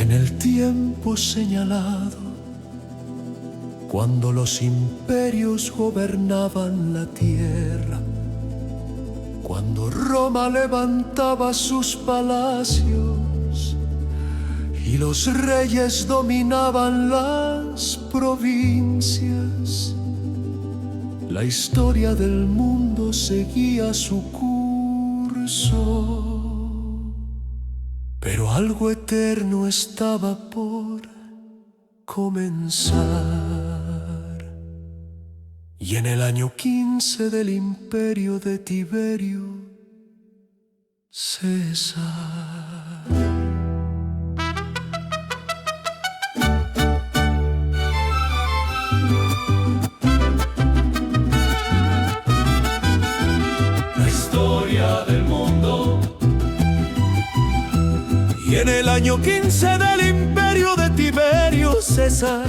En el tiempo señalado, cuando los imperios gobernaban la tierra, cuando Roma levantaba sus palacios y los reyes dominaban las provincias, la historia del mundo seguía su curso. Pero algo eterno estaba por comenzar. Y en el año 15 del imperio de Tiberio César, la historia del mundo. y en el año 15 del imperio de Tiberio César,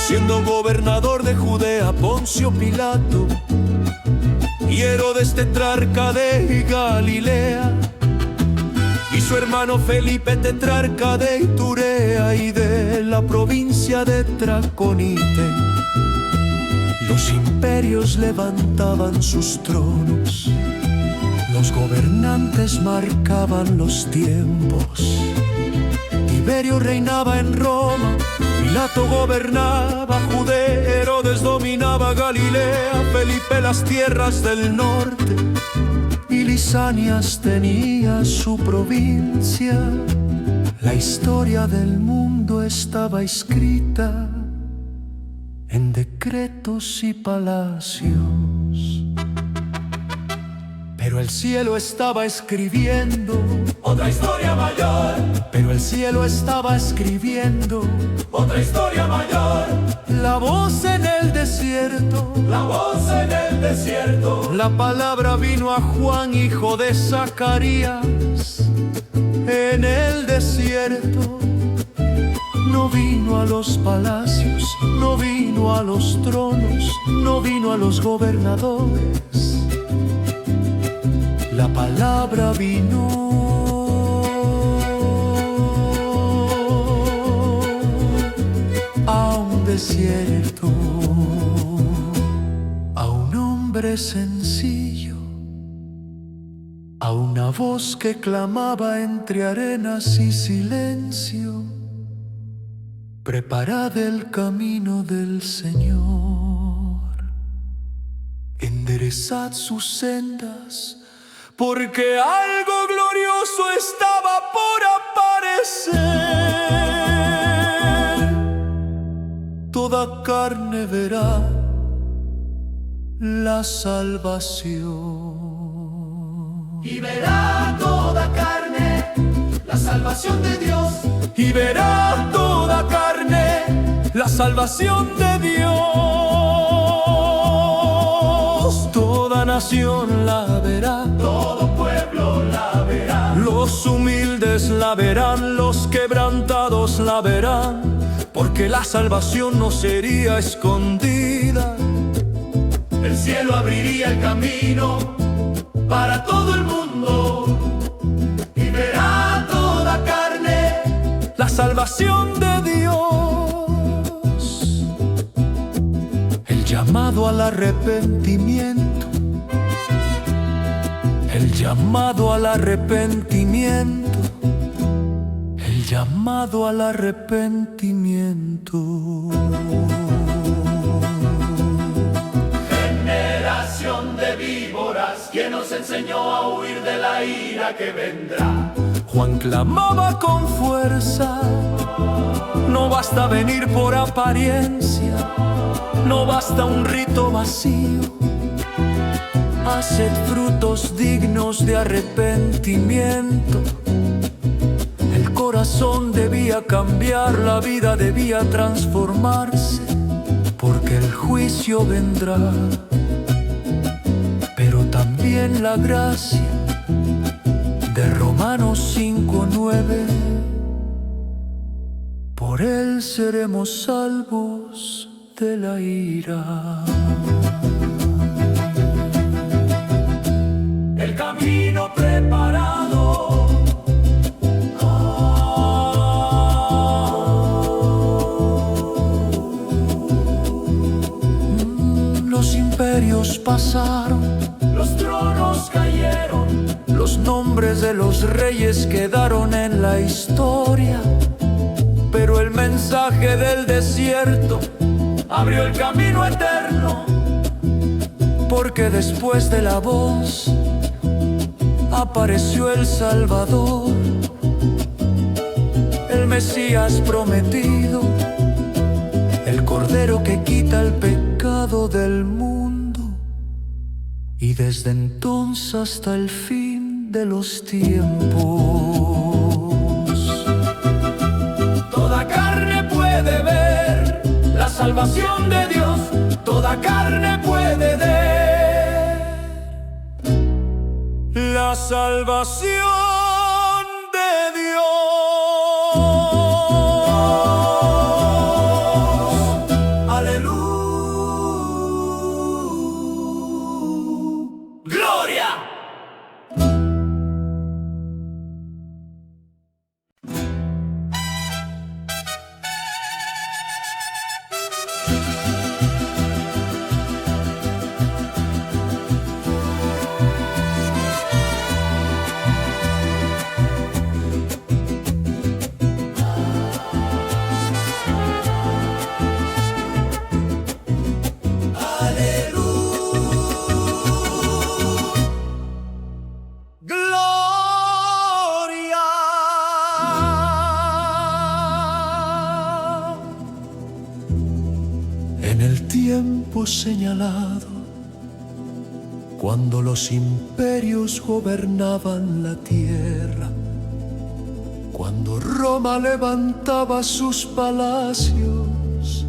siendo gobernador de Judea Poncio Pilato y Herodes tetrarca de Galilea, y su hermano Felipe tetrarca de Iturea y de la provincia de Traconite, los imperios levantaban sus tronos, los gobernantes marcaban los tiempos. Tiberio reinaba en Roma, Pilato gobernaba Judea, Herodes dominaba Galilea, Felipe las tierras del norte y Lisanias tenía su provincia. La historia del mundo estaba escrita en decretos y palacios. Pero el cielo estaba escribiendo Otra historia mayor, pero el cielo estaba escribiendo otra historia mayor. la voz en el desierto. La voz en el desierto. La palabra vino a Juan, hijo de Zacarías, en el desierto. No vino a los palacios, no vino a los tronos, no vino a los gobernadores. La palabra vino a un desierto, a un hombre sencillo, a una voz que clamaba entre arenas y silencio: preparad el camino del Señor, enderezad sus sendas, porque algo glorioso estaba por aparecer. Toda carne verá la salvación. Y verá toda carne la salvación de Dios. Y verá toda carne la salvación de Dios. Toda nación la verá, Todo pueblo la verá. los humildes la verán, los quebrantados la verán, porque la salvación no sería escondida. El cielo abriría el camino para todo el mundo. Y verá toda carne La salvación de Dios. El llamado al arrepentimiento, el llamado al arrepentimiento, el llamado al arrepentimiento. generación de víboras, quien nos enseñó a huir de la ira que vendrá. Juan clamaba con fuerza: no basta venir por apariencia, no basta un rito vacío. Haced frutos dignos de arrepentimiento. El corazón debía cambiar, la vida debía transformarse, porque el juicio vendrá, pero también la gracia de Romanos 5:9. Por él seremos salvos de la ira. El camino preparado pasaron, los tronos cayeron, los nombres de los reyes quedaron en la historia, pero el mensaje del desierto abrió el camino eterno, porque después de la voz apareció el Salvador, el Mesías prometido, el Cordero que quita el pecado del mundo. Y desde entonces hasta el fin de los tiempos, toda carne puede ver la salvación de Dios, toda carne puede ver la salvación de Dios. Aleluya. ¡Gloria! En el tiempo señalado, cuando los imperios gobernaban la tierra, cuando Roma levantaba sus palacios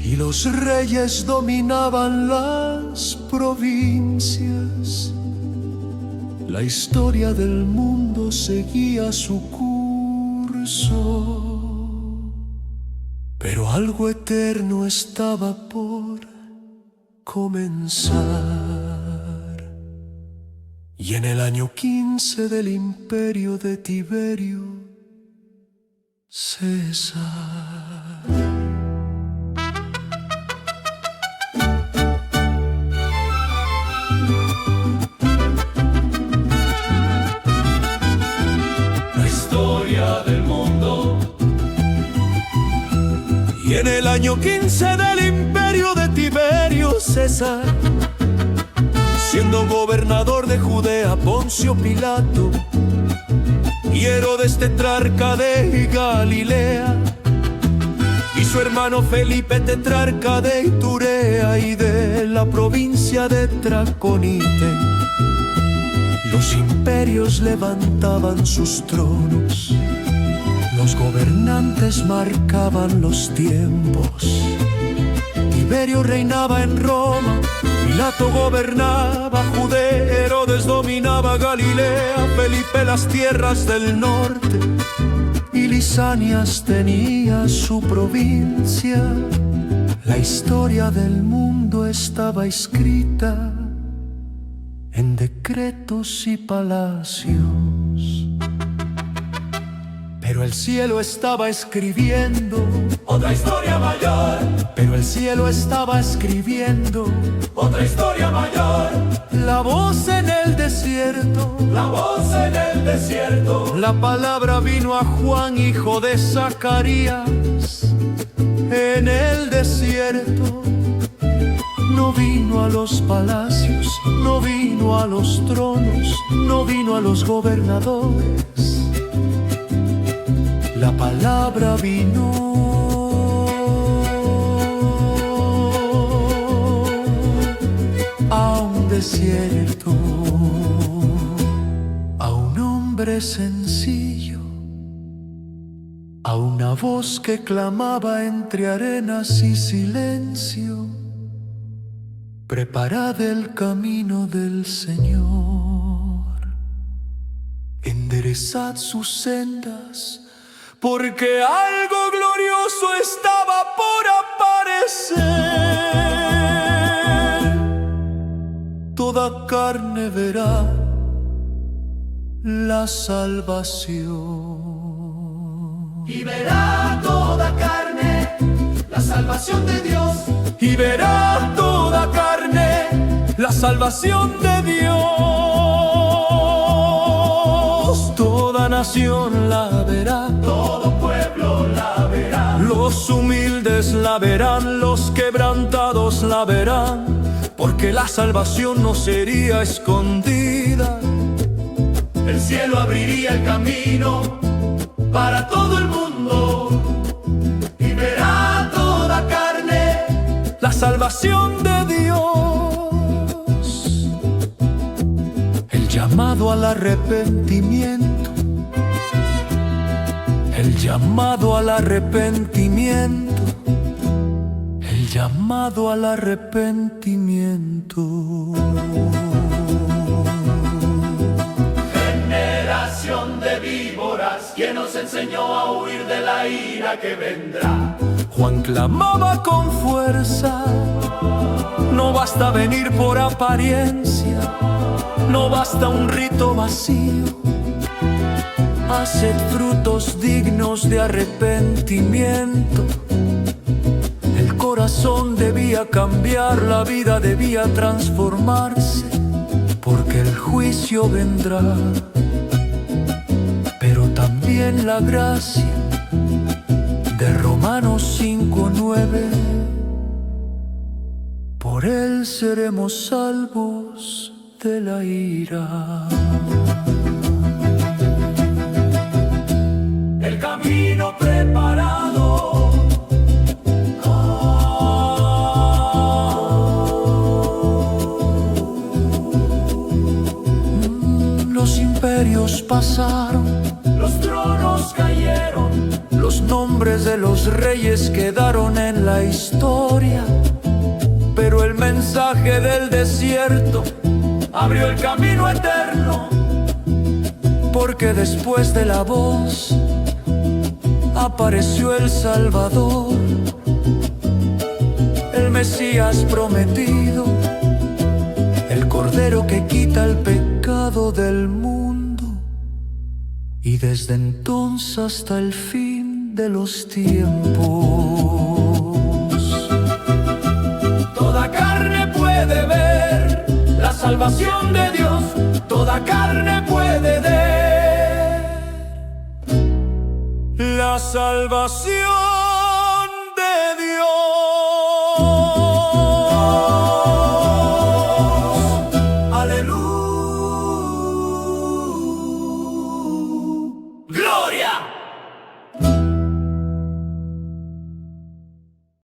y los reyes dominaban las provincias, la historia del mundo seguía su curso. Pero algo eterno estaba por comenzar. Y en el año 15 del imperio de Tiberio César, La historia del mundo. y en el año 15 del imperio de Tiberio César, siendo gobernador de Judea Poncio Pilato y Herodes tetrarca de Galilea, y su hermano Felipe tetrarca de Iturea y de la provincia de Traconite, los imperios levantaban sus tronos, los gobernantes marcaban los tiempos. Tiberio reinaba en Roma, Pilato gobernaba Judea, Herodes dominaba Galilea, Felipe las tierras del norte y Lisanias tenía su provincia. La historia del mundo estaba escrita en decretos y palacios, pero el cielo estaba escribiendo Otra historia mayor, pero el cielo estaba escribiendo otra historia mayor. la voz en el desierto. La voz en el desierto. La palabra vino a Juan, hijo de Zacarías, en el desierto. No vino a los palacios, no vino a los tronos, no vino a los gobernadores. La palabra vino a un desierto, a un hombre sencillo, a una voz que clamaba entre arenas y silencio: preparad el camino del Señor, enderezad sus sendas, porque algo glorioso estaba por aparecer. Toda carne verá la salvación. Y verá toda carne la salvación de Dios. Y verá toda carne la salvación de Dios. Toda nación la verá, todo pueblo la verá. los humildes la verán, los quebrantados la verán, porque la salvación no sería escondida. El cielo abriría el camino para todo el mundo y verá toda carne la salvación de Dios. El llamado al arrepentimiento, el llamado al arrepentimiento, el llamado al arrepentimiento. Generación de víboras, ¿quién nos enseñó a huir de la ira que vendrá? Juan clamaba con fuerza: no basta venir por apariencia, no basta un rito vacío. Haced frutos dignos de arrepentimiento. El corazón debía cambiar, la vida debía transformarse, porque el juicio vendrá, pero también la gracia de Romanos 5:9. Por él seremos salvos de la ira. El camino preparado, Los imperios pasaron, los tronos cayeron, los nombres de los reyes quedaron en la historia, pero el mensaje del desierto abrió el camino eterno, porque después de la voz apareció el Salvador, el Mesías prometido, el Cordero que quita el pecado del mundo. Y desde entonces hasta el fin de los tiempos, toda carne puede ver la salvación de Dios, toda carne puede ver la salvación